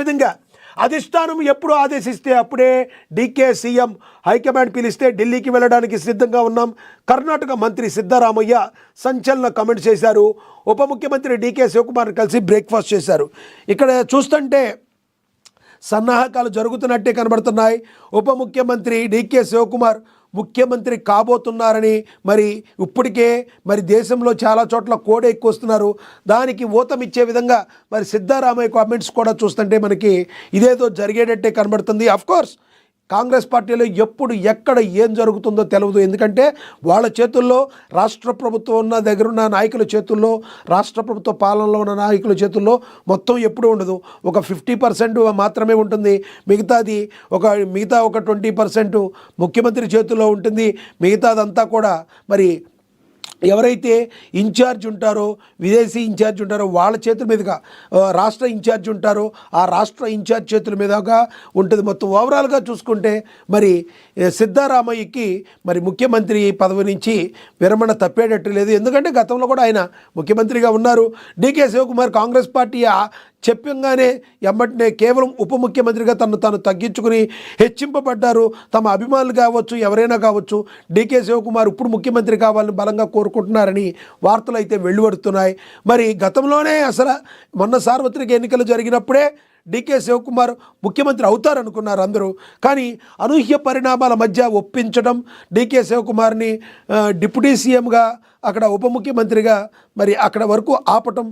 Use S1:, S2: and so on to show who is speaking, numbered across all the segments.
S1: విధంగా అధిష్టానం ఎప్పుడు ఆదేశిస్తే అప్పుడే డీకే సీఎం హైకమాండ్ పిలిస్తే ఢిల్లీకి వెళ్ళడానికి సిద్ధంగా ఉన్నాం. కర్ణాటక మంత్రి సిద్ధరామయ్య సంచలన కామెంట్ చేశారు. ఉప ముఖ్యమంత్రి డీకే శివకుమార్ కలిసి బ్రేక్ఫాస్ట్ చేశారు. ఇక్కడ చూస్తుంటే సన్నాహకాలు జరుగుతున్నట్టే కనబడుతున్నాయి. ఉప ముఖ్యమంత్రి డీకే శివకుమార్ ముఖ్యమంత్రి కాబోతున్నారని ఇప్పటికే దేశంలో చాలా చోట్ల కోడ్ ఎక్కువస్తున్నారు. దానికి ఊతమిచ్చే విధంగా సిద్ధరామయ్య కామెంట్స్ కూడా చూస్తుంటే మనకి ఇదేదో జరిగేటట్టే కనబడుతుంది. అఫ్కోర్స్ కాంగ్రెస్ పార్టీలో ఎప్పుడు ఎక్కడ ఏం జరుగుతుందో తెలియదు. ఎందుకంటే వాళ్ళ చేతుల్లో రాష్ట్ర ప్రభుత్వం ఉన్న దగ్గరున్న నాయకుల చేతుల్లో, రాష్ట్ర ప్రభుత్వ పాలనలో ఉన్న నాయకుల చేతుల్లో మొత్తం ఎప్పుడూ ఉండదు. ఒక 50% మాత్రమే ఉంటుంది. మిగతా ఒక 20% ముఖ్యమంత్రి చేతుల్లో ఉంటుంది. మిగతాదంతా కూడా ఎవరైతే ఇన్ఛార్జ్ ఉంటారో, విదేశీ ఇన్ఛార్జ్ ఉంటారో వాళ్ళ చేతుల మీదుగా, రాష్ట్ర ఇన్ఛార్జ్ ఉంటారో ఆ రాష్ట్ర ఇన్ఛార్జ్ చేతుల మీదుగా ఉంటుంది. మొత్తం ఓవరాల్గా చూసుకుంటే సిద్ధరామయ్యకి ముఖ్యమంత్రి పదవి నుంచి విరమణ తప్పేటట్టు లేదు. ఎందుకంటే గతంలో కూడా ఆయన ముఖ్యమంత్రిగా ఉన్నారు. డీకే శివకుమార్ కాంగ్రెస్ పార్టీ చెప్పంగానే ఎమ్మటనే కేవలం ఉప ముఖ్యమంత్రిగా తాను తగ్గించుకుని హెచ్చింపబడ్డారు. తమ అభిమానులు కావచ్చు, ఎవరైనా కావచ్చు, డీకే శివకుమార్ ఇప్పుడు ముఖ్యమంత్రి కావాలని బలంగా కోరుకుంటున్నారని వార్తలు అయితే వెలువడుతున్నాయి. గతంలోనే అసలు మొన్న సార్వత్రిక ఎన్నికలు జరిగినప్పుడే డీకే శివకుమార్ ముఖ్యమంత్రి అవుతారనుకున్నారు అందరూ. కానీ అనూహ్య పరిణామాల మధ్య ఒప్పించడం, డీకే శివకుమార్ని డిప్యూటీ సీఎంగా అక్కడ ఉప ముఖ్యమంత్రిగా అక్కడ వరకు ఆపటం,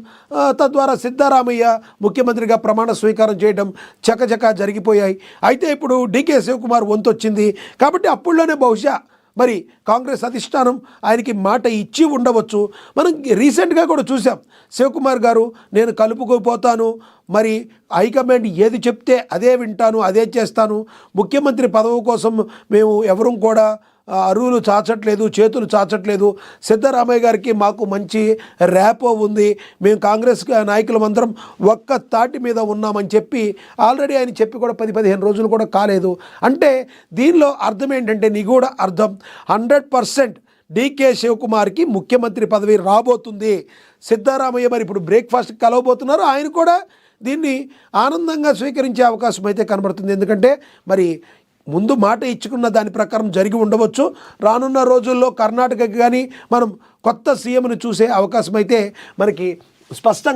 S1: తద్వారా సిద్ధరామయ్య ముఖ్యమంత్రిగా ప్రమాణ స్వీకారం చేయడం చకచకా జరిగిపోయాయి. అయితే ఇప్పుడు డీకే శివకుమార్ వంతు వచ్చింది కాబట్టి అప్పుల్లోనే బహుశా కాంగ్రెస్ అధిష్టానం ఆయనకి మాట ఇచ్చి ఉండవచ్చు. మనం రీసెంట్గా కూడా చూసాం, శివకుమార్ గారు నేను కలుపుకుపోతాను, హైకమాండ్ ఏది చెప్తే అదే వింటాను, అదే చేస్తాను, ముఖ్యమంత్రి పదవి కోసం మేము ఎవరూ కూడా అరువులు చాచట్లేదు, చేతులు చాచట్లేదు, సిద్ధరామయ్య గారికి మాకు మంచి ర్యాపో ఉంది, మేము కాంగ్రెస్ నాయకులమందరం ఒక్క తాటి మీద ఉన్నామని చెప్పి ఆల్రెడీ ఆయన చెప్పి కూడా 10-15 రోజులు కూడా కాలేదు. అంటే దీనిలో అర్థం ఏంటంటే, నిగూఢ అర్థం 100% డీకే శివకుమార్కి ముఖ్యమంత్రి పదవి రాబోతుంది. సిద్ధరామయ్య ఇప్పుడు బ్రేక్ఫాస్ట్ కలవబోతున్నారు. ఆయన కూడా దీన్ని ఆనందంగా స్వీకరించే అవకాశం అయితే కనబడుతుంది. ఎందుకంటే ముందు మాట ఇచ్చుకున్న దాని ప్రకారం జరిగి ఉండవచ్చు. రానున్న రోజుల్లో కర్ణాటకకి కానీ మనం కొత్త సీఎంను చూసే అవకాశం అయితే స్పష్టంగా